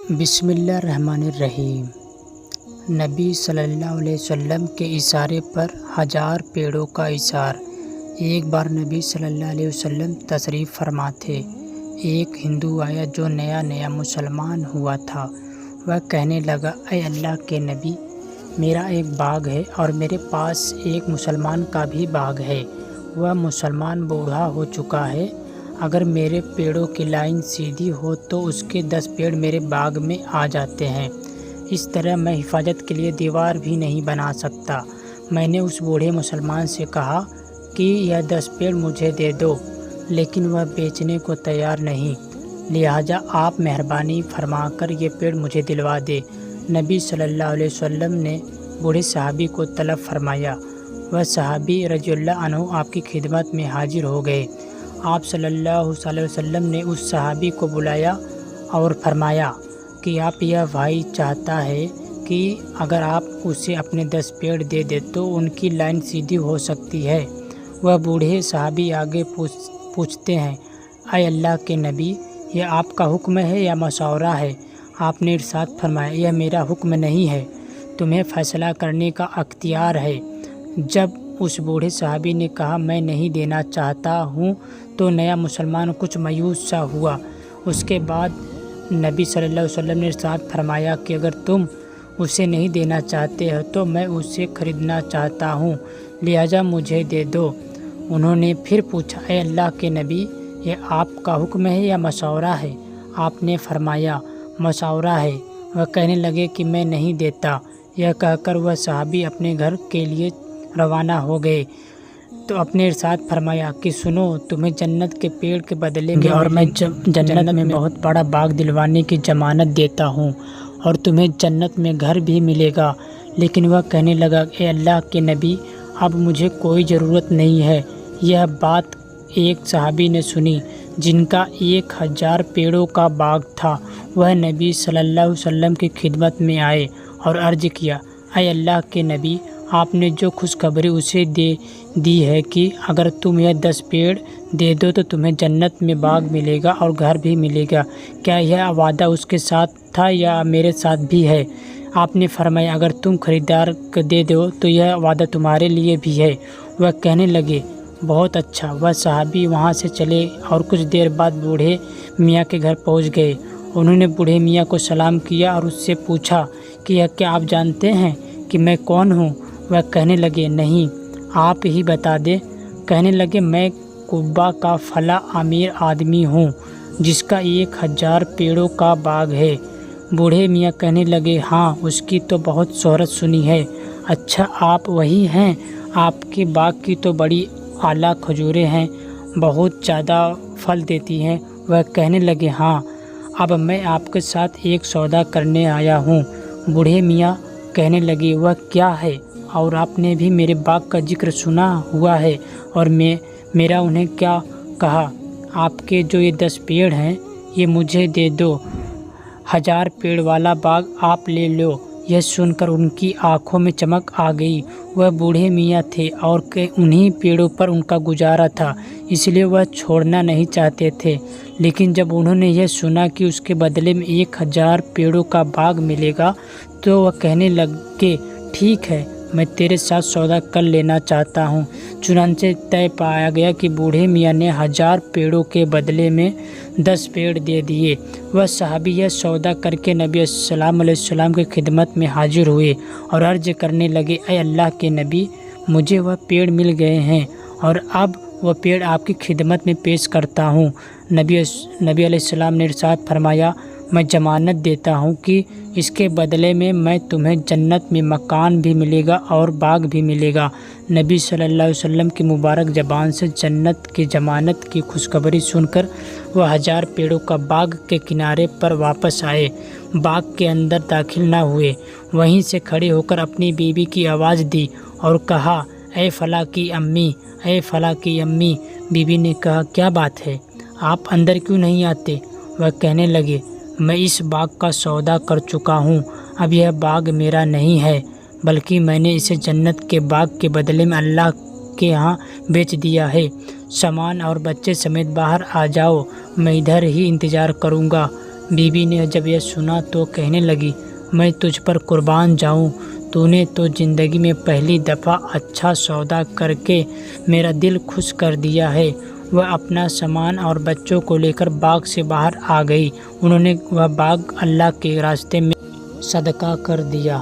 بسم اللہ الرحمن الرحیم۔ نبی صلی اللہ علیہ وسلم کے اشارے پر 1000 پیڑوں کا اثار۔ ایک بار نبی صلی اللہ علیہ وسلم تشریف فرما تھے۔ ایک ہندو آیا جو نیا مسلمان ہوا تھا۔ وہ کہنے لگا، اے اللہ کے نبی، میرا ایک باغ ہے اور میرے پاس ایک مسلمان کا بھی باغ ہے۔ وہ مسلمان بوڑھا ہو چکا ہے۔ اگر میرے پیڑوں کی لائن سیدھی ہو تو اس کے 10 پیڑ میرے باغ میں آ جاتے ہیں۔ اس طرح میں حفاظت کے لیے دیوار بھی نہیں بنا سکتا۔ میں نے اس بوڑھے مسلمان سے کہا کہ یہ 10 پیڑ مجھے دے دو، لیکن وہ بیچنے کو تیار نہیں، لہٰذا آپ مہربانی فرما کر یہ پیڑ مجھے دلوا دے۔ نبی صلی اللہ علیہ وسلم نے بوڑھے صحابی کو طلب فرمایا۔ وہ صحابی رضی اللہ عنہ آپ کی خدمت میں حاضر ہو گئے۔ آپ صلی اللہ علیہ وسلم نے اس صحابی کو بلایا اور فرمایا کہ آپ یہ بھائی چاہتا ہے کہ اگر آپ اسے اپنے 10 پیڑ دے دے تو ان کی لائن سیدھی ہو سکتی ہے۔ وہ بوڑھے صحابی آگے پوچھتے ہیں، اے اللہ کے نبی، یہ آپ کا حکم ہے یا مشورہ ہے؟ آپ نے ارشاد فرمایا، یہ میرا حکم نہیں ہے، تمہیں فیصلہ کرنے کا اختیار ہے۔ جب اس بوڑھے صحابی نے کہا میں نہیں دینا چاہتا ہوں تو نیا مسلمان کچھ مایوس سا ہوا۔ اس کے بعد نبی صلی اللہ علیہ وسلم نے ارشاد فرمایا کہ اگر تم اسے نہیں دینا چاہتے ہو تو میں اسے خریدنا چاہتا ہوں، لہٰذا مجھے دے دو۔ انہوں نے پھر پوچھا، اے اللہ کے نبی، یہ آپ کا حکم ہے یا مشورہ ہے؟ آپ نے فرمایا، مشورہ ہے۔ وہ کہنے لگے کہ میں نہیں دیتا۔ یہ کہہ کر وہ صحابی اپنے گھر کے لیے روانہ ہو گئے تو اپنے ارشاد فرمایا کہ سنو، تمہیں جنت کے پیڑ کے بدلے میں اور میں جنت میں بہت بڑا باغ دلوانے کی ضمانت دیتا ہوں اور تمہیں جنت میں گھر بھی ملے گا۔ لیکن وہ کہنے لگا، اے اللہ کے نبی، اب مجھے کوئی ضرورت نہیں ہے۔ یہ بات ایک صحابی نے سنی جن کا 1000 پیڑوں کا باغ تھا۔ وہ نبی صلی اللہ علیہ وسلم کی خدمت میں آئے اور عرض کیا، اے اللہ کے نبی، آپ نے جو خوشخبری اسے دے دی ہے کہ اگر تم یہ 10 پیڑ دے دو تو تمہیں جنت میں باغ ملے گا اور گھر بھی ملے گا، کیا یہ وعدہ اس کے ساتھ تھا یا میرے ساتھ بھی ہے؟ آپ نے فرمایا، اگر تم خریدار کو دے دو تو یہ وعدہ تمہارے لیے بھی ہے۔ وہ کہنے لگے، بہت اچھا۔ وہ صحابی وہاں سے چلے اور کچھ دیر بعد بوڑھے میاں کے گھر پہنچ گئے۔ انہوں نے بوڑھے میاں کو سلام کیا اور اس سے پوچھا کہ کیا آپ جانتے ہیں کہ میں کون ہوں؟ وہ کہنے لگے، نہیں، آپ ہی بتا دیں۔ کہنے لگے، میں قبا کا فلاں امیر آدمی ہوں جس کا 1000 پیڑوں کا باغ ہے۔ بوڑھے میاں کہنے لگے، ہاں، اس کی تو بہت شہرت سنی ہے۔ اچھا، آپ وہی ہیں؟ آپ کے باغ کی تو بڑی اعلیٰ کھجوریں ہیں، بہت زیادہ پھل دیتی ہیں۔ وہ کہنے لگے، ہاں، اب میں آپ کے ساتھ ایک سودا کرنے آیا ہوں۔ بوڑھے میاں کہنے لگے، وہ کیا ہے؟ اور آپ نے بھی میرے باغ کا ذکر سنا ہوا ہے اور میرا انہیں کیا کہا؟ آپ کے جو یہ 10 پیڑ ہیں یہ مجھے دے دو، 1000 پیڑ والا باغ آپ لے لو۔ یہ سن کر ان کی آنکھوں میں چمک آ گئی۔ وہ بوڑھے میاں تھے اور کہ انہی پیڑوں پر ان کا گزارا تھا، اس لیے وہ چھوڑنا نہیں چاہتے تھے۔ لیکن جب انہوں نے یہ سنا کہ اس کے بدلے میں 1000 پیڑوں کا باغ ملے گا تو وہ کہنے لگے، ٹھیک ہے، میں تیرے ساتھ سودا کر لینا چاہتا ہوں۔ چنانچہ طے پایا گیا کہ بوڑھے میاں نے 1000 پیڑوں کے بدلے میں 10 پیڑ دے دیے۔ وہ صحابی یہ سودا کر کے نبی صلی اللہ علیہ وسلم کی خدمت میں حاضر ہوئے اور عرض کرنے لگے، اے اللہ کے نبی، مجھے وہ پیڑ مل گئے ہیں اور اب وہ پیڑ آپ کی خدمت میں پیش کرتا ہوں۔ نبی علیہ السلام نے ارشاد فرمایا، میں ضمانت دیتا ہوں کہ اس کے بدلے میں تمہیں جنت میں مکان بھی ملے گا اور باغ بھی ملے گا۔ نبی صلی اللہ علیہ وسلم کی مبارک زبان سے جنت کی ضمانت کی خوشخبری سن کر وہ 1000 پیڑوں کا باغ کے کنارے پر واپس آئے، باغ کے اندر داخل نہ ہوئے۔ وہیں سے کھڑے ہو کر اپنی بیوی کی آواز دی اور کہا، اے فلاں کی امی، اے فلاں کی امی۔ بیوی نے کہا، کیا بات ہے، آپ اندر کیوں نہیں آتے؟ وہ کہنے لگے، میں اس باغ کا سودا کر چکا ہوں، اب یہ باغ میرا نہیں ہے بلکہ میں نے اسے جنت کے باغ کے بدلے میں اللہ کے ہاں بیچ دیا ہے۔ سامان اور بچے سمیت باہر آ جاؤ، میں ادھر ہی انتظار کروں گا۔ بیوی نے جب یہ سنا تو کہنے لگی، میں تجھ پر قربان جاؤں، تو نے تو زندگی میں پہلی دفعہ اچھا سودا کر کے میرا دل خوش کر دیا ہے۔ وہ اپنا سامان اور بچوں کو لے کر باغ سے باہر آ گئی۔ انہوں نے وہ باغ اللہ کے راستے میں صدقہ کر دیا۔